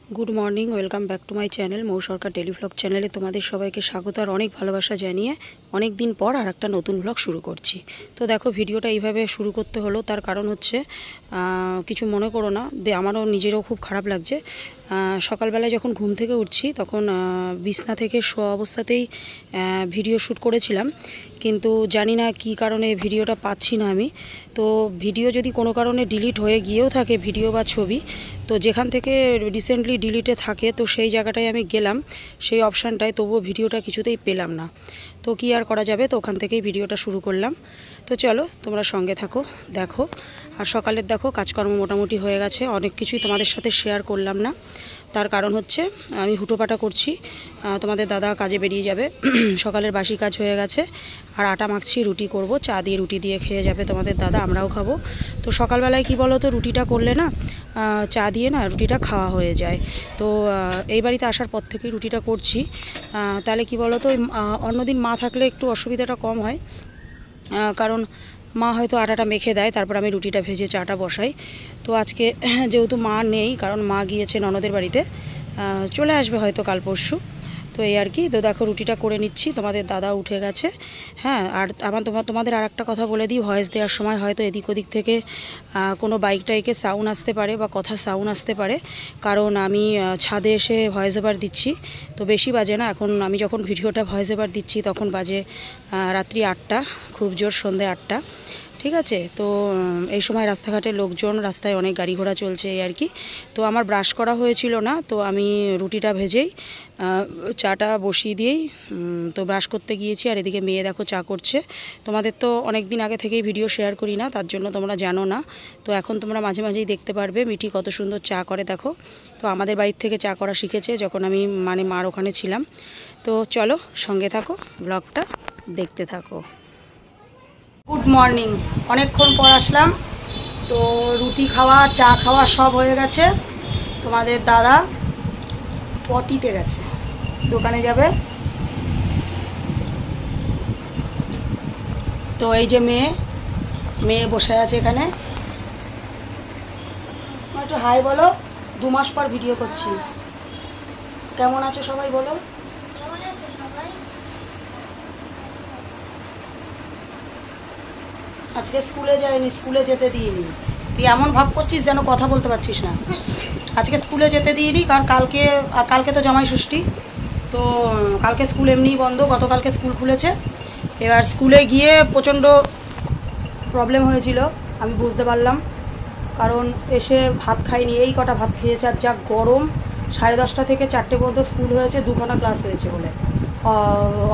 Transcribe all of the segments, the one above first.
Good morning welcome back to my channel Mou Sarkar daily vlog चैनले तुम्हारे सबाइके स्वागत और अनेक भालोबासा जानिए अनेक दिन पर और एक नतून व्लग शुरू करছি। तो देखो भिडियोटा এইভাবে शुरू करते हलो तार कारण হচ্ছে কিছু মনে করো না যে আমারও নিজেরও খুব খারাপ লাগছে। সকালবেলায় যখন ঘুম থেকে উঠছি তখন বিছনা থেকে শোয়া অবস্থাতেই ভিডিও শ্যুট করেছিলাম, কিন্তু জানি না কী কারণে ভিডিওটা পাচ্ছি না আমি। তো ভিডিও যদি কোনো কারণে ডিলিট হয়ে গিয়েও থাকে ভিডিও বা ছবি, তো যেখান থেকে রিসেন্টলি ডিলিটে থাকে তো সেই জায়গাটায় আমি গেলাম, সেই অপশানটায়, তবুও ভিডিওটা কিছুতেই পেলাম না। তো কী আর করা যাবে, তো ওখান থেকেই ভিডিওটা শুরু করলাম। তো চলো তোমরা সঙ্গে থাকো, দেখো। আর সকালের দেখো কাজকর্ম মোটামুটি হয়ে গেছে, অনেক কিছুই তোমাদের সাথে শেয়ার করলাম না, তার কারণ হচ্ছে আমি হুটোপাটা করছি। তোমাদের দাদা কাজে বেরিয়ে যাবে, সকালের বাসি কাজ হয়ে গেছে। আর আটা মাখছি, রুটি করব, চা দিয়ে রুটি দিয়ে খেয়ে যাবে তোমাদের দাদা, আমরাও খাবো। তো সকালবেলায় কি বলো তো, রুটিটা করলে না চা দিয়ে না রুটিটা খাওয়া হয়ে যায়। তো এই বাড়িতে আসার পর থেকেই রুটিটা করছি। তাহলে কি বলো তো, অন্যদিন মা থাকলে একটু অসুবিধাটা কম হয়, কারণ মা হয়তো আটাটা মেখে দেয়, তারপর আমি রুটিটা ভেজে চাটা বসাই। তো আজকে যেহেতু মা নেই, কারণ মা গিয়েছে ননদের বাড়িতে, চলে আসবে হয়তো কাল পরশু। তো এই আর কি। তো দেখো রুটিটা করে নিচ্ছি, তোমাদের দাদা উঠে গেছে। হ্যাঁ, আর তোমাদের আর একটা কথা বলে দিই, ভয়েস দেওয়ার সময় হয়তো এদিক ওদিক থেকে কোনো বাইক টাইকে সাউন্ড আসতে পারে বা কথা সাউন্ড আসতে পারে, কারণ আমি ছাদে এসে ভয়েস ওভার দিচ্ছি। তো বেশি বাজে না, এখন আমি যখন ভিডিওটা ভয়েস ওভার দিচ্ছি তখন বাজে রাত্রি 8টা, খুব জোর সন্ধে 8টা, ঠিক আছে। তো এই সময় রাস্তাঘাটে লোকজন, রাস্তায় অনেক গাড়ি ঘোড়া চলছে, এই আর কি। তো আমার ব্রাশ করা হয়েছিল না, তো আমি রুটিটা ভেজেই চাটা বসিয়ে দিয়েই তো ব্রাশ করতে গিয়েছি। আর এদিকে মেয়ে দেখো চা করছে। তোমাদের তো অনেক দিন আগে থেকেই ভিডিও শেয়ার করি না, তার জন্য তোমরা জানো না। তো এখন তোমরা মাঝে মাঝেই দেখতে পারবে মিঠি কত সুন্দর চা করে দেখো। তো আমাদের বাড়ির থেকে চা করা শিখেছে যখন আমি মার ওখানে ছিলাম। তো চলো সঙ্গে থাকো, ব্লগটা দেখতে থাকো। গুড মর্নিং, অনেকক্ষণ পর আসলাম। তো রুটি খাওয়া, চা খাওয়া সব হয়ে গেছে। তোমাদের দাদা পটিতে গেছে, দোকানে যাবে। তো এই যে মেয়ে বসে আছে এখানে। একটু হাই বলো, 2 মাস পর ভিডিও করছি। কেমন আছো সবাই বলো? আজকে স্কুলে যাইনি, স্কুলে যেতে দিইনি। তুই এমন ভাব করছিস যেন কথা বলতে পারছিস না। আজকে স্কুলে যেতে দিইনি, কারণ কালকে তো জামাই ষষ্ঠী। তো কালকে স্কুল এমনিই বন্ধ, গতকালকে স্কুল খুলেছে। এবার স্কুলে গিয়ে প্রচণ্ড প্রবলেম হয়েছিল, আমি বুঝতে পারলাম। কারণ এসে ভাত খাইনি, এই কটা ভাত খেয়েছে। আর যা গরম, 10:30 থেকে 4টে পর্যন্ত স্কুল হয়েছে, 2খানা ক্লাস হয়েছে বলে,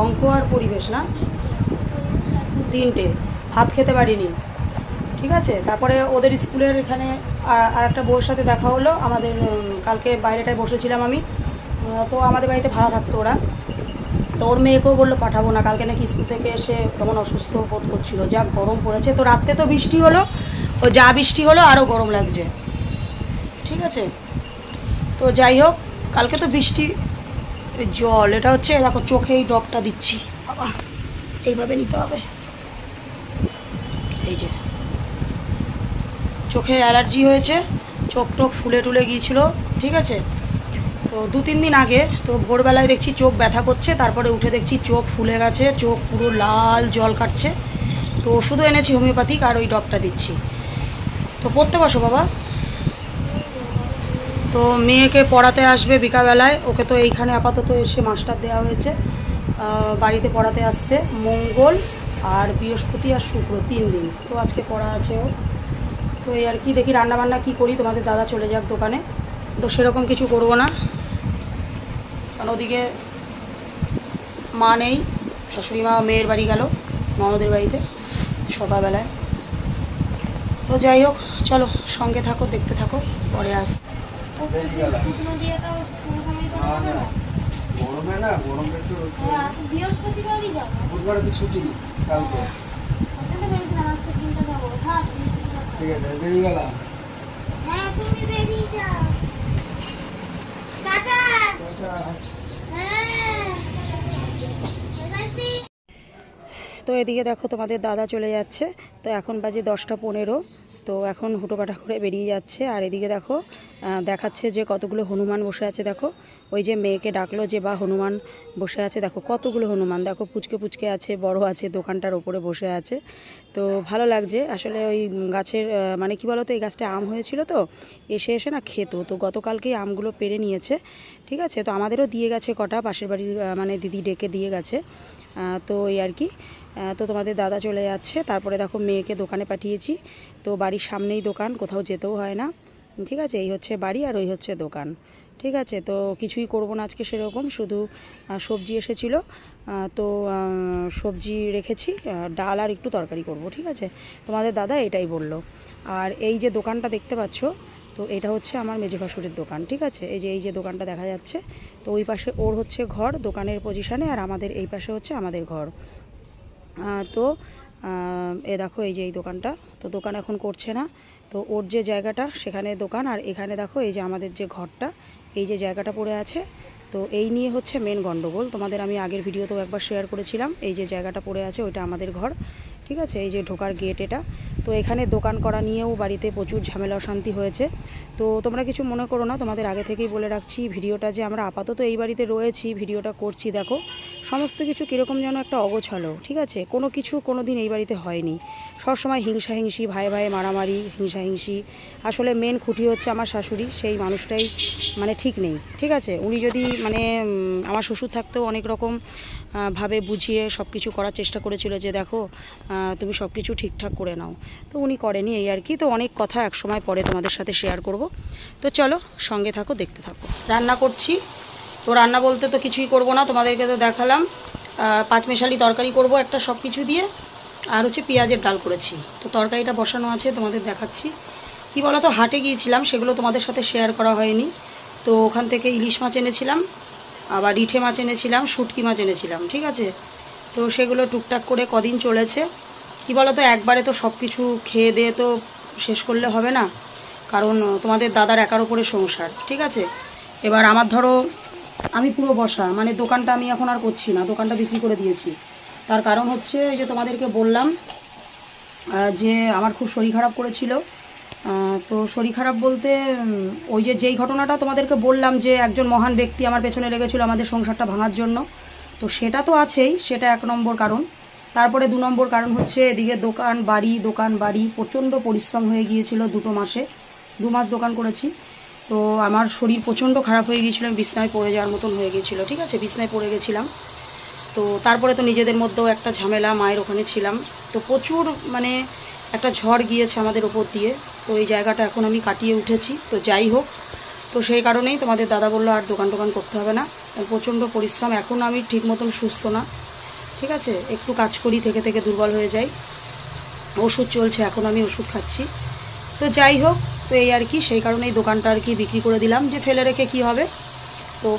অঙ্ক আর পরিবেশ না, 3টে। ভাত খেতে পারিনি, ঠিক আছে। তারপরে ওদের স্কুলের এখানে আর একটা বউয়ের সাথে দেখা হলো আমাদের। কালকে বাইরেটায় বসেছিলাম আমি, তো আমাদের বাড়িতে ভাড়া থাকতো ওরা। তো ওর মেয়েকেও বললো পাঠাবো না, কালকে নাকি স্কুল থেকে এসে কেমন অসুস্থ বোধ করছিল, যা গরম পড়েছে। তো রাত্রে তো বৃষ্টি হলো, ও যা বৃষ্টি হলো আরও গরম লাগছে, ঠিক আছে। তো যাই হোক, কালকে তো বৃষ্টি, জল, এটা হচ্ছে দেখো চোখে এই ড্রপটা দিচ্ছি, বাবা এইভাবে নিতে হবে। এই যে চোখে অ্যালার্জি হয়েছে, চোখ টোক ফুলে টুলে গিয়েছিল, ঠিক আছে। তো 2-3 দিন আগে তো ভোরবেলায় দেখছি চোখ ব্যথা করছে, তারপরে উঠে দেখছি চোখ ফুলে গেছে, চোখ পুরো লাল, জল কাটছে। তো ওষুধও এনেছি হোমিওপ্যাথিক, আর ওই ড্রপটা দিচ্ছি। তো পড়তে বসো বাবা। তো মেয়েকে পড়াতে আসবে বিকালবেলায়, ওকে তো এইখানে আপাতত এসে মাস্টার দেওয়া হয়েছে, বাড়িতে পড়াতে আসছে মঙ্গল আর বৃহস্পতি আর শুক্র, 3 দিন। তো আজকে পড়া আছে ও। তো এই আর কি, দেখি রান্নাবান্না কী করি, তোমাদের দাদা চলে যাক দোকানে। তো সেরকম কিছু করবো না, কারণ ওদিকে মা নেই, শাশুড়ি মা মেয়ের বাড়ি গেল, ননদের বাড়িতে সকালবেলায়। তো যাই হোক, চলো সঙ্গে থাকো, দেখতে থাকো, পরে আস। গরমে না, গরমে একটু বৃহস্পতিবারই যাবো, বুধবারে তো ছুটি কালকে। ঠিক আছে, বেরিয়ে গেলাম। হ্যাঁ তুমি বেরিয়ে যাও, টাটা। তো এদিকে দেখো তোমাদের দাদা চলে যাচ্ছে। তো এখন বাজে 10টা 15। তো এখন হুটোপাটা করে বেরিয়ে যাচ্ছে। আর এদিকে দেখো দেখাচ্ছে যে কতগুলো হনুমান বসে আছে। দেখো ওই যে মেয়েকে ডাকলো যে বা হনুমান বসে আছে, দেখো কতগুলো হনুমান, দেখো পুচকে পুচকে আছে, বড় আছে, দোকানটার ওপরে বসে আছে। তো ভালো লাগছে আসলে। ওই গাছের মানে কি বলো তো, এই গাছটা আম হয়েছিল, তো এসে এসে না খেতো। তো গতকালকেই আমগুলো পেরে নিয়েছে, ঠিক আছে। তো আমাদেরও দিয়ে গেছে কটা, পাশের বাড়ির মানে দিদি ডেকে দিয়ে গেছে। তো এই আর কি। তো তোমাদের দাদা চলে যাচ্ছে। তারপরে দেখো মেয়েকে দোকানে পাঠিয়েছি। তো বাড়ির সামনেই দোকান, কোথাও যেতেও হয় না, ঠিক আছে। এই হচ্ছে বাড়ি আর ওই হচ্ছে দোকান, ঠিক আছে। তো কিছুই করব না আজকে সেরকম, শুধু সবজি এসেছিলো, তো সবজি রেখেছি, ডাল আর একটু তরকারি করব, ঠিক আছে। তোমাদের দাদা এটাই বলল। আর এই যে দোকানটা দেখতে পাচ্ছ, তো এটা হচ্ছে আমার মেজো ভাসুরের দোকান, ঠিক আছে। এই যে দোকানটা দেখা যাচ্ছে, তো ওই পাশে ওর হচ্ছে ঘর দোকানের পজিশানে, আর আমাদের এই পাশে হচ্ছে আমাদের ঘর। তো এ দেখো এই যে এই দোকানটা, তো দোকান এখন করছে না। তো ওর যে জায়গাটা সেখানে দোকান, আর এখানে দেখো এই যে আমাদের যে ঘরটা, এই যে জায়গাটা পড়ে আছে। তো এই নিয়ে হচ্ছে মেন গন্ডগোল। তোমাদের আমি আগের ভিডিওতেও একবার শেয়ার করেছিলাম, এই যে জায়গাটা পড়ে আছে ওইটা আমাদের ঘর, ঠিক আছে। এই যে ঢোকার গেট এটা। তো এখানে দোকান করা নিয়েও বাড়িতে প্রচুর ঝামেলা অশান্তি হয়েছে। তো তোমরা কিছু মনে করো না, তোমাদের আগে থেকেই বলে রাখছি, ভিডিওটা যে আমরা আপাতত এই বাড়িতে রয়েছি, ভিডিওটা করছি, দেখো সমস্ত কিছু কীরকম যেন একটা অগোছালো, ঠিক আছে। কোনো কিছু কোনো দিন এই বাড়িতে হয়নি, সবসময় হিংসাহিংসি, ভাই ভাই মারামারি, হিংসাহিংসি। আসলে মেন খুঁটি হচ্ছে আমার শাশুড়ি, সেই মানুষটাই মানে ঠিক নেই, ঠিক আছে। উনি যদি মানে আমার শ্বশুর থাকতেও অনেক রকম ভাবে বুঝিয়ে সব কিছু করার চেষ্টা করেছিল, যে দেখো তুমি সব কিছু ঠিকঠাক করে নাও, তো উনি করেনি, এই আর কি। তো অনেক কথা এক সময় পরে তোমাদের সাথে শেয়ার করব। তো চলো সঙ্গে থাকো, দেখতে থাকো। রান্না করছি, তো রান্না বলতে তো কিছুই করব না, তোমাদেরকে তো দেখালাম। পাঁচমেশালি তরকারি করব একটা সব কিছু দিয়ে, আর হচ্ছে পেঁয়াজের ডাল করেছি। তো তরকারিটা বসানো আছে, তোমাদের দেখাচ্ছি। কি বলো তো, হাটে গিয়েছিলাম, সেগুলো তোমাদের সাথে শেয়ার করা হয়নি। তো ওখান থেকে ইলিশ মাছ এনেছিলাম, আবার রিঠে মাছ এনেছিলাম, শুটকি মাছ এনেছিলাম, ঠিক আছে। তো সেগুলো টুকটাক করে কদিন চলেছে। কি বলো তো, একবারে তো সব কিছু খেয়ে দিয়ে তো শেষ করলে হবে না, কারণ তোমাদের দাদার একার ওপরে সংসার, ঠিক আছে। এবার আমার ধরো আমি পুরো বসা, মানে দোকানটা আমি এখন আর করছি না, দোকানটা বিক্রি করে দিয়েছি। তার কারণ হচ্ছে এই যে তোমাদেরকে বললাম যে আমার খুব শরীর খারাপ করেছিল। তো শরীর খারাপ বলতে ওই যে যেই ঘটনাটা তোমাদেরকে বললাম, যে একজন মহান ব্যক্তি আমার পেছনে লেগেছিল আমাদের সংসারটা ভাঙার জন্য, তো সেটা তো আছেই, সেটা এক নম্বর কারণ। তারপরে 2 নম্বর কারণ হচ্ছে এদিকে দোকান বাড়ি প্রচণ্ড পরিশ্রম হয়ে গিয়েছিল 2 মাসে, 2 মাস দোকান করেছি। তো আমার শরীর প্রচণ্ড খারাপ হয়ে গিয়েছিল, বিছনায় পড়ে যাওয়ার মতন হয়ে গিয়েছিল, ঠিক আছে, বিছনায় পড়ে গেছিলাম। তো তারপরে তো নিজেদের মধ্যেও একটা ঝামেলা, মায়ের ওখানে ছিলাম, তো প্রচুর মানে একটা ঝড় গিয়েছে আমাদের ওপর দিয়ে। তো এই জায়গাটা এখন আমি কাটিয়ে উঠেছি। তো যাই হোক, তো সেই কারণেই তোমাদের দাদা বললো আর দোকান করতে হবে না, প্রচণ্ড পরিশ্রম। এখন আমি ঠিক মতন সুস্থ না, ঠিক আছে, একটু কাজ করি থেকে থেকে দুর্বল হয়ে যাই, ওষুধ চলছে, এখন আমি ওষুধ খাচ্ছি। তো যাই হোক, তো এই আর কি, সেই কারণেই দোকানটা আর কি বিক্রি করে দিলাম, যে ফেলে রেখে কি হবে। তো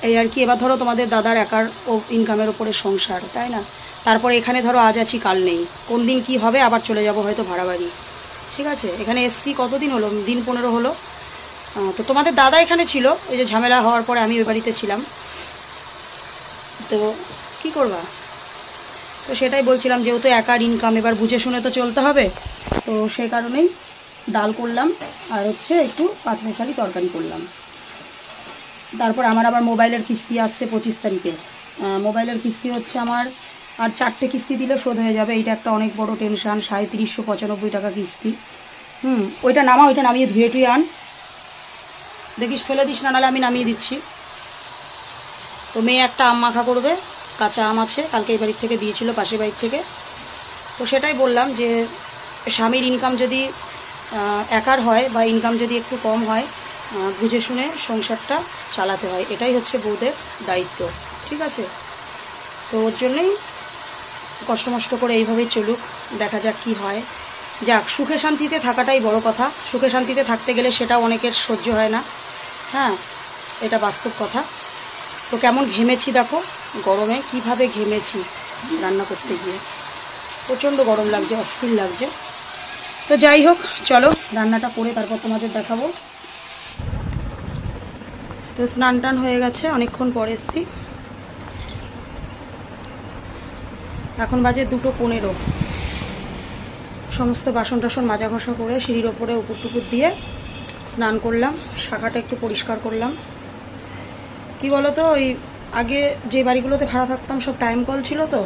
এই আর কি। এবার ধরো তোমাদের দাদার একার ও ইনকামের ওপরে সংসার, তাই না। তারপরে এখানে ধরো আজ আছি কাল নেই, কোন দিন কি হবে, আবার চলে যাব হয়তো ভাড়া বাড়ি, ঠিক আছে। এখানে এসছি কতদিন হলো, দিন 15 হলো। তো তোমাদের দাদা এখানে ছিল, ওই যে ঝামেলা হওয়ার পরে আমি ওই বাড়িতে ছিলাম। তো কি করবা, তো সেটাই বলছিলাম, যেহেতু একার ইনকাম, এবার বুঝে শুনে তো চলতে হবে। তো সেই কারণেই ডাল করলাম, আর হচ্ছে একটু পাঁচমেশালি তরকারি করলাম। তারপর আমার আবার মোবাইলের কিস্তি আসছে 25 তারিখে। মোবাইলের কিস্তি হচ্ছে আমার আর 4টে কিস্তি দিলে শোধ হয়ে যাবে, এইটা একটা অনেক বড় টেনশান। 3795 টাকা কিস্তি। ওইটা নামা, ওইটা নামিয়ে ধুয়ে টুয়ে আন, দেখিস ফেলে দিস না, নাহলে আমি নামিয়ে দিচ্ছি। তো মেয়ে একটা আম মাখা করবে, কাঁচা আম আছে, কালকে এই বাড়ির থেকে দিয়েছিল, পাশের বাড়ির থেকে। তো সেটাই বললাম যে স্বামীর ইনকাম যদি একার হয়, বা ইনকাম যদি একটু কম হয়, বুঝে শুনে সংসারটা চালাতে হয়, এটাই হচ্ছে বউদের দায়িত্ব, ঠিক আছে। তো ওর জন্যই কষ্ট মষ্ট করে এইভাবেই চলুক, দেখা যাক কি হয়। যাক, সুখে শান্তিতে থাকাটাই বড় কথা। সুখে শান্তিতে থাকতে গেলে সেটা অনেকের সহ্য হয় না, হ্যাঁ, এটা বাস্তব কথা। তো কেমন ঘেমেছি দেখো, গরমে কিভাবে ঘেমেছি রান্না করতে গিয়ে, প্রচণ্ড গরম লাগছে, অস্থির লাগছে। তো যাই হোক, চলো রান্নাটা করে তারপর তোমাদের দেখাবো। তো স্নান টান হয়ে গেছে, অনেকক্ষণ পরে এসছি, এখন বাজে 2:15। সমস্ত বাসন টাসন মাজা ঘষা করে সিঁড়ির ওপরে উপর টুকুর দিয়ে স্নান করলাম, শাখাটা একটু পরিষ্কার করলাম। কি বলো তো, ওই আগে যে বাড়িগুলোতে ভাড়া থাকতাম সব টাইম কল ছিল, তো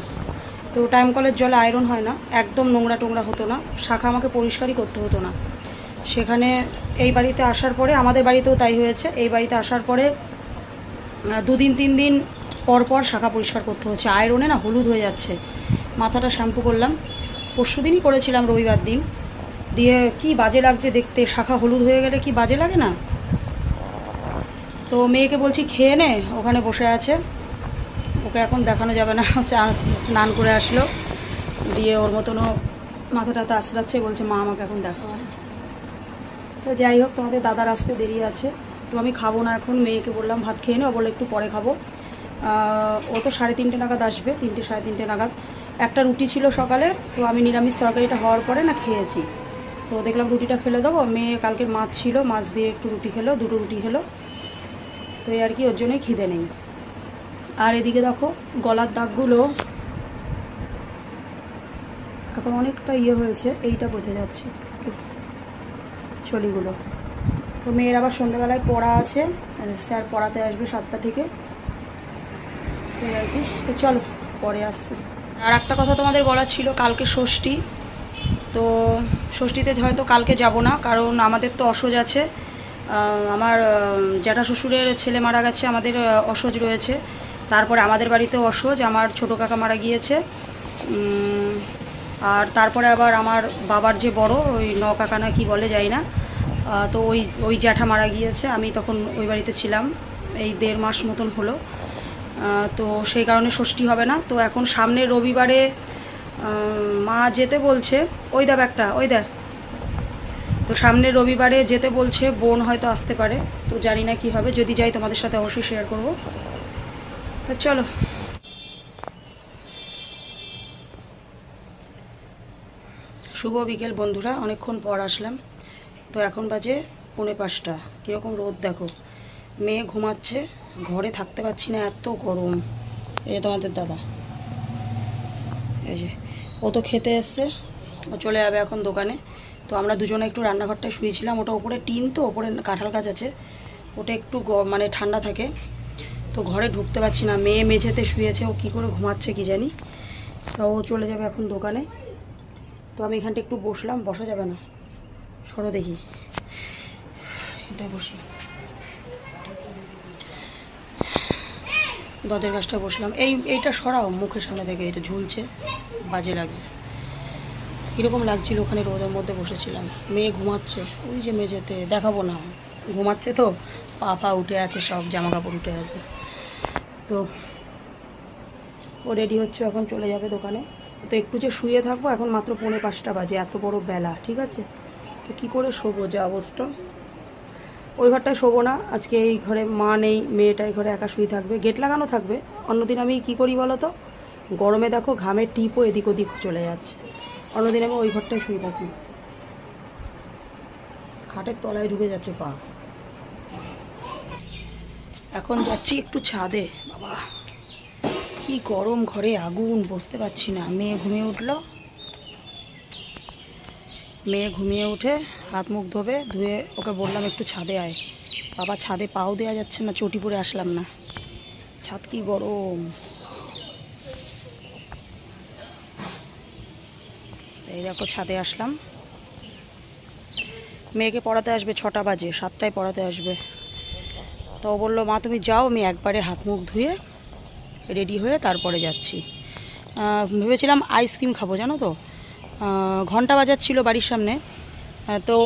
টাইম কলের জলে আয়রন হয় না, একদম নোংরা টোংরা হতো না, শাখা আমাকে পরিষ্কারই করতে হতো না। সেখানে এই বাড়িতে আসার পরে, আমাদের বাড়িতেও তাই হয়েছে, এই বাড়িতে আসার পরে 2 দিন 3 দিন পর পর শাখা পরিষ্কার করতে হচ্ছে। আয়রনে না হলুদ হয়ে যাচ্ছে। মাথাটা শ্যাম্পু করলাম, পরশুদিনই করেছিলাম রবিবার দিন, দিয়ে কি বাজে লাগছে দেখতে, শাখা হলুদ হয়ে গেলে কি বাজে লাগে না। তো মেয়েকে বলছি খেয়ে নে, ওখানে বসে আছে, ওকে এখন দেখানো যাবে না, স্নান করে আসলো, দিয়ে ওর মতনও মাথাটাতে আশ্রাচ্ছে, বলছে মা আমাকে এখন দেখাবো না। তো যাই হোক, তোমাদের দাদার আসতে দেরি আছে, তো আমি খাবো না এখন। মেয়েকে বললাম ভাত খেয়ে নে, ও বলে একটু পরে খাবো। ও তো 3:30 নাগাদ আসবে, 3টে 3:30 নাগাদ। একটা রুটি ছিল সকালে, তো আমি নিরামিষ তরকারিটা হওয়ার পরে না খেয়েছি, তো দেখলাম রুটিটা ফেলে দেবো। মেয়ে কালকের মাছ ছিল, মাছ দিয়ে একটু রুটি খেলো, 2টো রুটি খেলো, তো এই আর কি, ওর জন্যই খিদে নেই। আর এদিকে দেখো গলার দাগগুলো এখন অনেকটা ইয়ে হয়েছে, এইটা বোঝা যাচ্ছে চলিগুলো। তো মেয়ের আবার সন্ধ্যেবেলায় পড়া আছে, স্যার পড়াতে আসবে 7টা থেকে, এই আর কি। তো চলো পরে আসছি। আর একটা কথা তোমাদের বলার ছিল, কালকে ষষ্ঠী, তো ষষ্ঠীতে হয়তো কালকে যাব না, কারণ আমাদের তো অসজ আছে। আমার জ্যাঠা শ্বশুরের ছেলে মারা গেছে, আমাদের অসজ রয়েছে। তারপরে আমাদের বাড়িতেও অসজ, আমার ছোটো কাকা মারা গিয়েছে। আর তারপরে আবার আমার বাবার যে বড়, ওই কাকা না কি বলে যাই না, তো ওই জ্যাঠা মারা গিয়েছে। আমি তখন ওই বাড়িতে ছিলাম, এই 1.5 মাস মতন হলো। তো সেই কারণে ষষ্ঠী হবে না। তো এখন সামনের রবিবারে মা যেতে বলছে, ওই দেখ একটা, ওই দেখ, তো সামনের রবিবারে যেতে বলছে, বোন হয়তো আসতে পারে, তো জানি না কি হবে। যদি যাই তোমাদের সাথে অবশ্যই শেয়ার করব। তো চলো। শুভ বিকেল বন্ধুরা, অনেকক্ষণ পর আসলাম। তো এখন বাজে 4:45। কীরকম রোদ দেখো, মেয়ে ঘুমাচ্ছে, ঘরে থাকতে পারছি না, এত গরম। এই যে তোমাদের দাদা, এই যে ও তো খেতে এসছে, ও চলে যাবে এখন দোকানে। তো আমরা দুজনে একটু রান্নাঘরটায় শুয়েছিলাম, ওটা ওপরে টিন, তো ওপরে কাঁঠাল গাছ আছে, ওটা একটু মানে ঠান্ডা থাকে, তো ঘরে ঢুকতে পারছি না। মেয়ে মেঝেতে শুয়েছে, ও কী করে ঘুমাচ্ছে কি জানি। তো ও চলে যাবে এখন দোকানে। তো আমি এখানটা একটু বসলাম, বসা যাবে না, সরো দেখি, এটাই বসি, দরজার গাছটা বসলাম। এইটা সরাও মুখের সামনে থেকে, এটা ঝুলছে, বাজে লাগছে। কীরকম লাগছিল ওখানে রোদের মধ্যে বসেছিলাম। মেয়ে ঘুমাচ্ছে ওই যে মেঝেতে, দেখাবো না, ঘুমাচ্ছে তো, পা পা উঠে আছে, সব জামা কাপড় উঠে আছে। তো ও রেডি হচ্ছে, এখন চলে যাবে দোকানে। তো একটু যে শুয়ে থাকবো, এখন মাত্র 4:45 বাজে, এত বড় বেলা, ঠিক আছে। তো কী করে শোবো, যা অবস্থা। ওই ঘরটায় শোবো না আজকে, এই ঘরে মা নেই, মেয়েটা এই ঘরে একা শুয়ে থাকবে, গেট লাগানো থাকবে। অন্যদিন আমি কি করি বলো তো, গরমে দেখো ঘামের টিপও এদিক ওদিক চলে যাচ্ছে, অন্যদিন আমি ওই ঘরটায় শুয়ে থাকি। খাটের তলায় ঢুকে যাচ্ছে পা। এখন যাচ্ছি একটু ছাদে, বাবা কি গরম, ঘরে আগুন, বসতে পারছি না। মেয়ে ঘুমিয়ে উঠলো, মেয়ে ঘুমিয়ে উঠে হাত মুখ ধুয়ে ওকে বললাম একটু ছাদে আয়। বাবা ছাদে পাও দেওয়া যাচ্ছে না, চটি পরে আসলাম না, ছাদ কি গরম। এই দেখো ছাদে আসলাম, মেয়েকে পড়াতে আসবে 6টা বাজে, 7টায় পড়াতে আসবে। তো ও বললো মা তুমি যাও, আমি একবারে হাত মুখ ধুয়ে রেডি হয়ে তারপরে যাচ্ছি। ভেবেছিলাম আইসক্রিম খাবো, জানো তো, ঘন্টা বাজাচ্ছিল বাড়ির সামনে। তো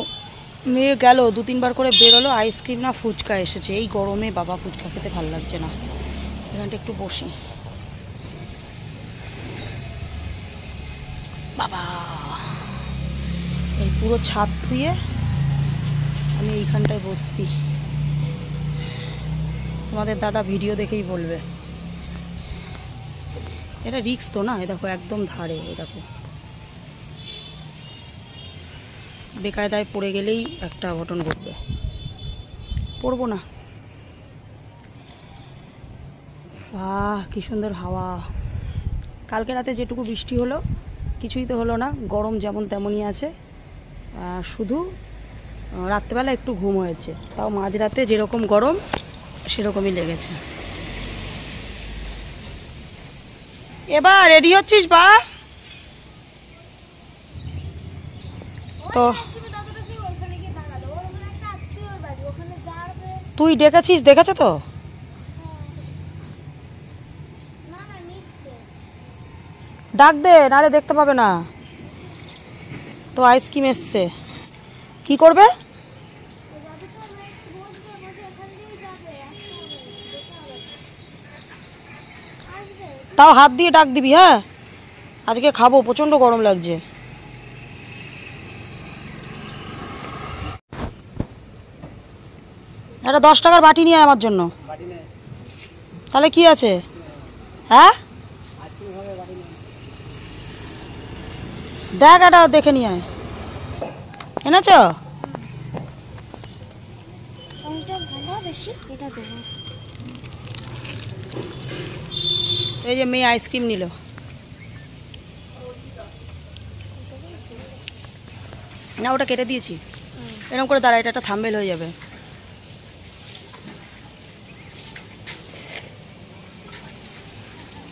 মেয়ে গেল, 2-3 বার করে বেরোলো, আইসক্রিম না ফুচকা এসেছে। এই গরমে বাবা ফুচকা খেতে ভালো লাগছে না। এখানটা একটু বসি, বাবা এই পুরো ছাদ ধুয়ে আমি এইখানটায় বসছি। তোমাদের দাদা ভিডিও দেখেই বলবে এটা রিস্ক তো না। এ দেখো একদম ধারে, এ দেখো বেকায়দায় পড়ে গেলেই একটা অঘটন ঘটবে, পড়বো না। কি সুন্দর হাওয়া। কালকে রাতে যেটুকু বৃষ্টি হলো কিছুই তো হলো না, গরম যেমন তেমনই আছে। শুধু রাত্রেবেলা একটু ঘুম হয়েছে, তাও মাঝরাতে যেরকম গরম সেরকমই লেগেছে। এবার রেডি হচ্ছিস বা? তো তুই ডেকেছিস, দেখেছে তো? ডাক দে, নাহলে দেখতে পাবে না। তো আইসক্রিম এসছে, কি করবে? তাও হাত দিয়ে ডাক দিবি, হ্যাঁ? আজকে খাবো, প্রচন্ড গরম লাগছে। একটা 10 টাকার বাটি নিয়ে আয় আমার জন্য। তাহলে কি আছে? হ্যাঁ, দেখ এটা দেখে নিয়ে আয়। এনেছ? এই যে মেয়ে আইসক্রিম নিল। না, ওটা কেটে দিয়েছি। এরকম করে দাঁড়া, এটা একটা থাম্বনেল হয়ে যাবে।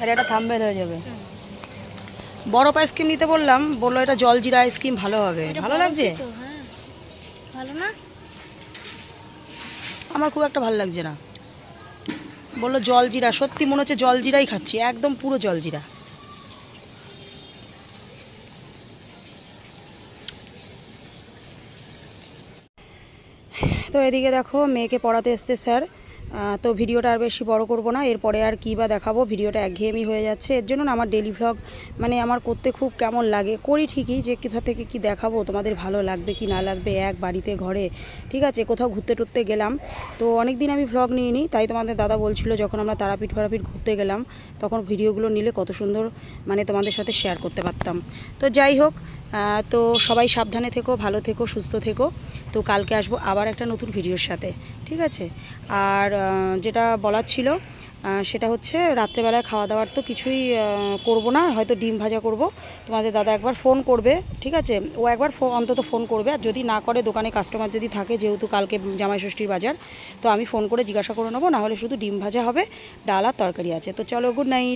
এটা একটা থাম্বনেল হয়ে যাবে। বরফ আইসক্রিম নিতে বললাম, বললো এটা জলজিরা আইসক্রিম ভালো হবে। ভালো লাগছে? ভালো না? আমার খুব একটা ভালো লাগছে না। বললো জলজিরা, সত্যি মনে হচ্ছে জলজিরাই খাচ্ছি, একদম পুরো জলজিরা। তো এদিকে দেখো মেয়েকে পড়াতে এসছে স্যার। তো ভিডিওটা আর বেশি বড় করব না, এরপরে আর কী বা দেখাবো, ভিডিওটা একঘেয়েমি হয়ে যাচ্ছে। এর জন্য না আমার ডেলি ভ্লগ মানে আমার করতে খুব কেমন লাগে, করি ঠিকই, যে কোথা থেকে কি দেখাবো, তোমাদের ভালো লাগবে কি না লাগবে, এক বাড়িতে ঘরে, ঠিক আছে, কোথাও ঘুরতে টুরতে গেলাম তো অনেক দিন আমি ভ্লগ নিইনি। তাই তোমাদের দাদা বলছিল যখন আমরা তারাপীঠ ঘুরতে গেলাম তখন ভিডিওগুলো নিলে কত সুন্দর মানে তোমাদের সাথে শেয়ার করতে পারতাম। তো যাই হোক, তো সবাই সাবধানে থেকো, ভালো থেকো, সুস্থ থেকো। তো কালকে আসবো আবার একটা নতুন ভিডিওর সাথে, ঠিক আছে? আর যেটা বলার ছিল সেটা হচ্ছে রাত্রেবেলায় খাওয়া দাওয়ার তো কিছুই করব না, হয়তো ডিম ভাজা করব। তোমাদের দাদা একবার ফোন করবে, ঠিক আছে? ও একবার অন্তত ফোন করবে, আর যদি না করে দোকানে কাস্টমার যদি থাকে, যেহেতু কালকে জামাই ষষ্ঠীর বাজার, তো আমি ফোন করে জিজ্ঞাসা করে নেবো, নাহলে শুধু ডিম ভাজা হবে, ডাল আর তরকারি আছে। তো চলো, গুড নাইট।